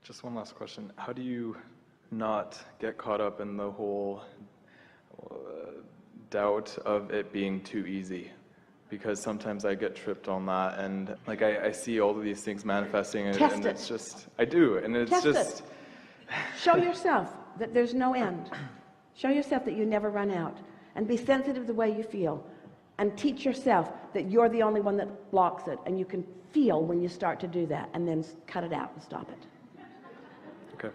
Just one last question. How do you not get caught up in the whole doubt of it being too easy? Because sometimes I get tripped on that, and like I see all of these things manifesting, and it's just, I do, and it's just... Show yourself that there's no end. Show yourself that you never run out, and be sensitive the way you feel, and teach yourself that you're the only one that blocks it, and you can feel when you start to do that, and then cut it out and stop it. Okay.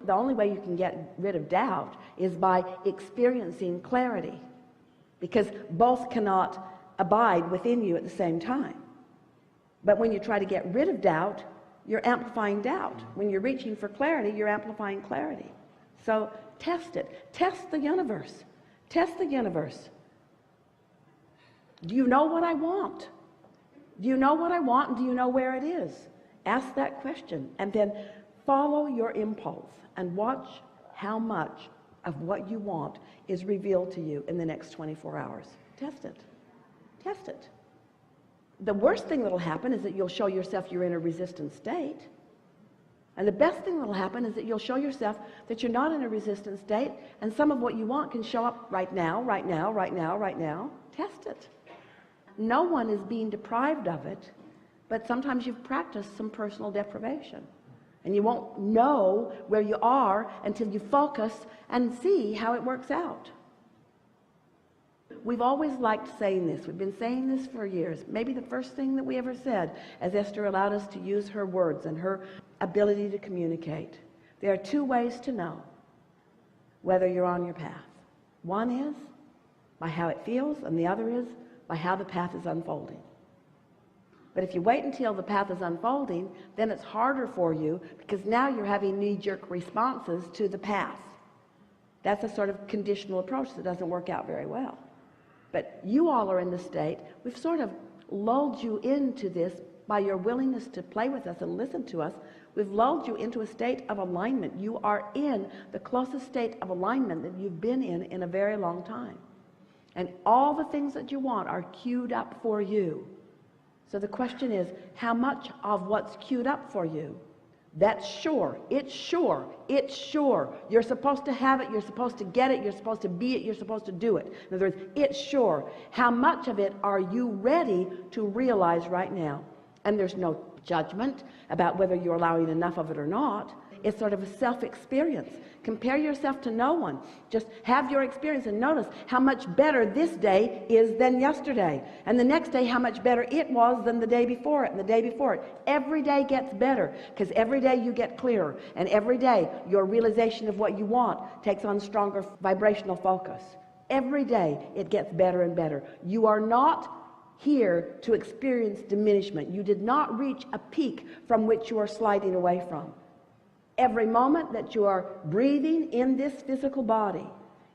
The only way you can get rid of doubt is by experiencing clarity, because both cannot abide within you at the same time. But when you try to get rid of doubt, you're amplifying doubt. When you're reaching for clarity, you're amplifying clarity. So test it. Test the universe. Test the universe. Do you know what I want? Do you know what I want, and do you know where it is? Ask that question, and then follow your impulse and watch how much of what you want is revealed to you in the next 24 hours. Test it. Test it. The worst thing that'll happen is that you'll show yourself you're in a resistant state. And the best thing that'll happen is that you'll show yourself that you're not in a resistant state, and some of what you want can show up right now, right now, right now, right now. Test it. No one is being deprived of it, but sometimes you've practiced some personal deprivation. And you won't know where you are until you focus and see how it works out. We've always liked saying this. We've been saying this for years. Maybe the first thing that we ever said, as Esther allowed us to use her words and her ability to communicate. There are two ways to know whether you're on your path. One is by how it feels, and the other is by how the path is unfolding. But if you wait until the path is unfolding, then it's harder for you, because now you're having knee-jerk responses to the path. That's a sort of conditional approach that doesn't work out very well. But you all are in the state, we've sort of lulled you into this by your willingness to play with us and listen to us. We've lulled you into a state of alignment. You are in the closest state of alignment that you've been in a very long time. And all the things that you want are queued up for you. So the question is, how much of what's queued up for you? That's sure. It's sure. It's sure. You're supposed to have it. You're supposed to get it. You're supposed to be it. You're supposed to do it. In other words, it's sure. How much of it are you ready to realize right now? And there's no judgment about whether you're allowing enough of it or not. It's sort of a self-experience. Compare yourself to no one. Just have your experience and notice how much better this day is than yesterday. And the next day, how much better it was than the day before it and the day before it. Every day gets better, because every day you get clearer. And every day your realization of what you want takes on stronger vibrational focus. Every day it gets better and better. You are not here to experience diminishment. You did not reach a peak from which you are sliding away from. Every moment that you are breathing in this physical body,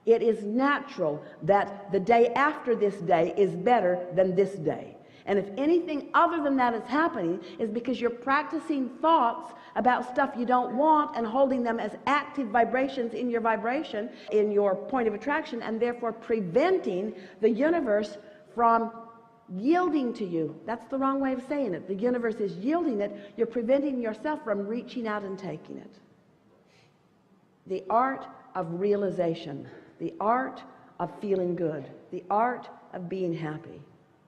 it is natural that the day after this day is better than this day. And if anything other than that is happening, is because you're practicing thoughts about stuff you don't want and holding them as active vibrations in your vibration, in your point of attraction, and therefore preventing the universe from yielding to you. That's the wrong way of saying it. The universe is yielding it. You're preventing yourself from reaching out and taking it. The art of realization, the art of feeling good, the art of being happy,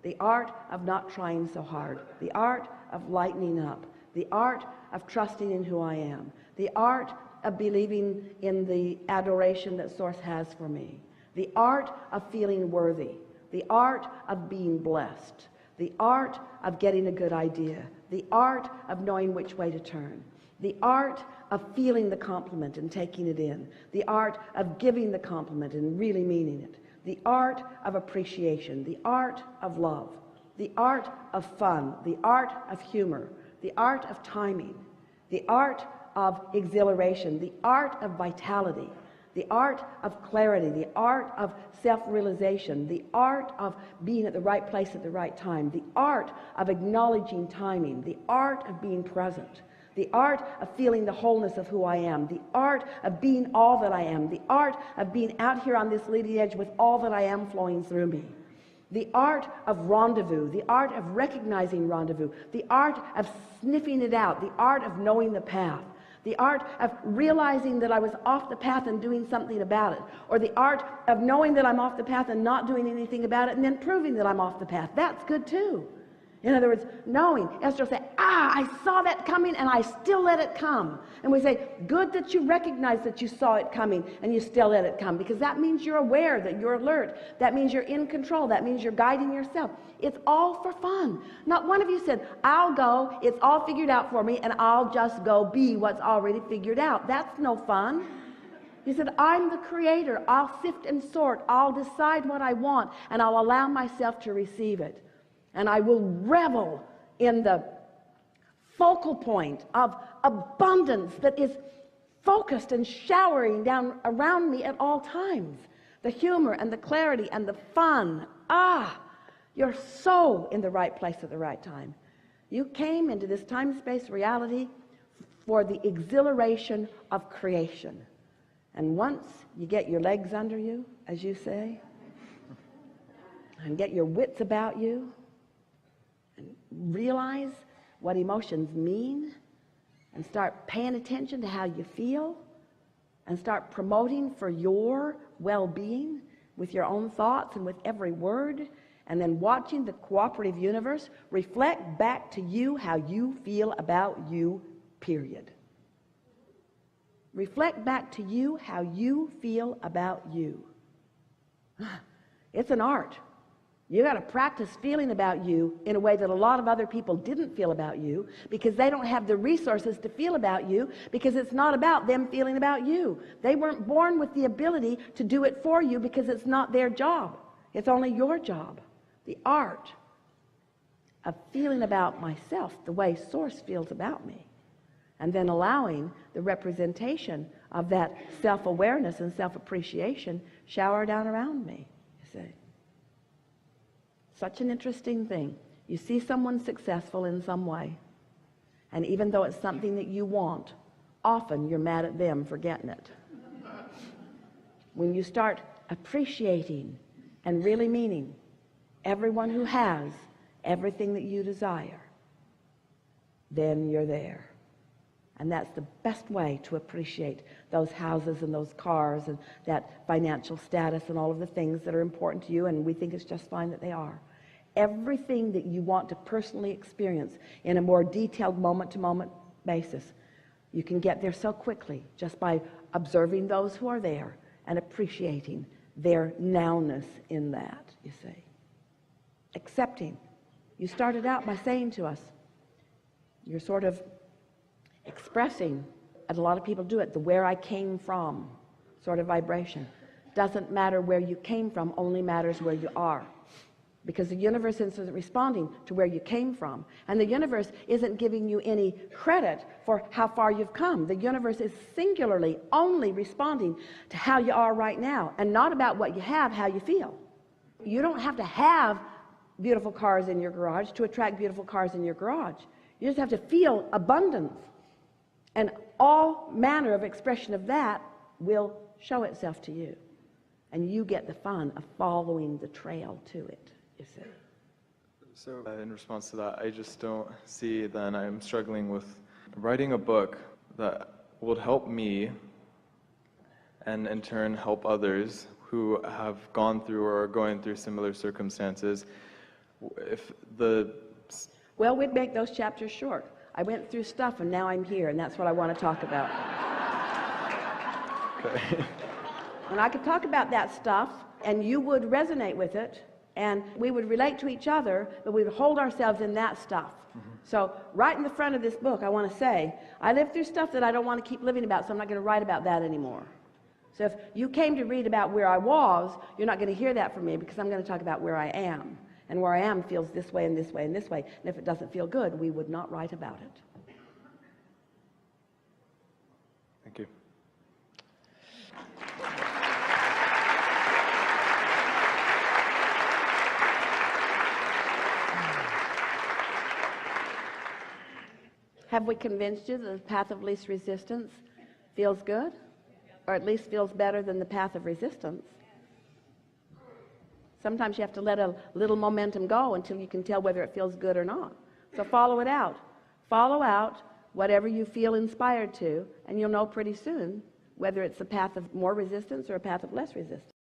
the art of not trying so hard, the art of lightening up, the art of trusting in who I am, the art of believing in the adoration that Source has for me, the art of feeling worthy, the art of being blessed, the art of getting a good idea, the art of knowing which way to turn, the art of feeling the compliment and taking it in, the art of giving the compliment and really meaning it, the art of appreciation, the art of love, the art of fun, the art of humor, the art of timing, the art of exhilaration, the art of vitality, the art of clarity, the art of self-realization, the art of being at the right place at the right time, the art of acknowledging timing, the art of being present, the art of feeling the wholeness of who I am, the art of being all that I am, the art of being out here on this leading edge with all that I am flowing through me, the art of rendezvous, the art of recognizing rendezvous, the art of sniffing it out, the art of knowing the path, the art of realizing that I was off the path and doing something about it, or the art of knowing that I'm off the path and not doing anything about it and then proving that I'm off the path. That's good too. In other words, knowing. Esther will say, I saw that coming and I still let it come. And we say, good that you recognize that you saw it coming and you still let it come, because that means you're aware, that you're alert. That means you're in control. That means you're guiding yourself. It's all for fun. Not one of you said, I'll go, it's all figured out for me, and I'll just go be what's already figured out. That's no fun. He said, I'm the creator. I'll sift and sort. I'll decide what I want, and I'll allow myself to receive it. And I will revel in the focal point of abundance that is focused and showering down around me at all times. The humor and the clarity and the fun. You're so in the right place at the right time. You came into this time-space reality for the exhilaration of creation. And once you get your legs under you, as you say, and get your wits about you, realize what emotions mean, and start paying attention to how you feel, and start promoting for your well-being with your own thoughts and with every word, and then watching the cooperative universe reflect back to you how you feel about you, period. Reflect back to you how you feel about you. It's an art. You got to practice feeling about you in a way that a lot of other people didn't feel about you, because they don't have the resources to feel about you, because it's not about them feeling about you. They weren't born with the ability to do it for you, because it's not their job. It's only your job. The art of feeling about myself the way Source feels about me, and then allowing the representation of that self-awareness and self-appreciation shower down around me, you see. Such an interesting thing. You see someone successful in some way, and even though it's something that you want, often you're mad at them for getting it. When you start appreciating and really meaning everyone who has everything that you desire, then you're there. And that's the best way to appreciate those houses and those cars and that financial status and all of the things that are important to you, and we think it's just fine that they are. Everything that you want to personally experience in a more detailed moment-to-moment basis, you can get there so quickly just by observing those who are there and appreciating their nowness in that, you see. Accepting. You started out by saying to us, you're sort of expressing, and a lot of people do it, the where I came from sort of vibration. Doesn't matter where you came from, only matters where you are. Because the universe isn't responding to where you came from. And the universe isn't giving you any credit for how far you've come. The universe is singularly only responding to how you are right now, and not about what you have, how you feel. You don't have to have beautiful cars in your garage to attract beautiful cars in your garage. You just have to feel abundance. And all manner of expression of that will show itself to you. And you get the fun of following the trail to it, you see. So in response to that, I just don't see then I'm struggling with writing a book that would help me and in turn help others who have gone through or are going through similar circumstances. Well, we'd make those chapters short. I went through stuff and now I'm here, and that's what I want to talk about. Okay. And I could talk about that stuff, and you would resonate with it, and we would relate to each other, but we would hold ourselves in that stuff. Mm-hmm. So right in the front of this book, I want to say, I lived through stuff that I don't want to keep living about, so I'm not going to write about that anymore. So if you came to read about where I was, you're not going to hear that from me, because I'm going to talk about where I am. And where I am feels this way and this way and this way. And if it doesn't feel good, we would not write about it. Thank you. Have we convinced you that the path of least resistance feels good? Or at least feels better than the path of resistance? Sometimes you have to let a little momentum go until you can tell whether it feels good or not. So follow it out. Follow out whatever you feel inspired to, and you'll know pretty soon whether it's a path of more resistance or a path of less resistance.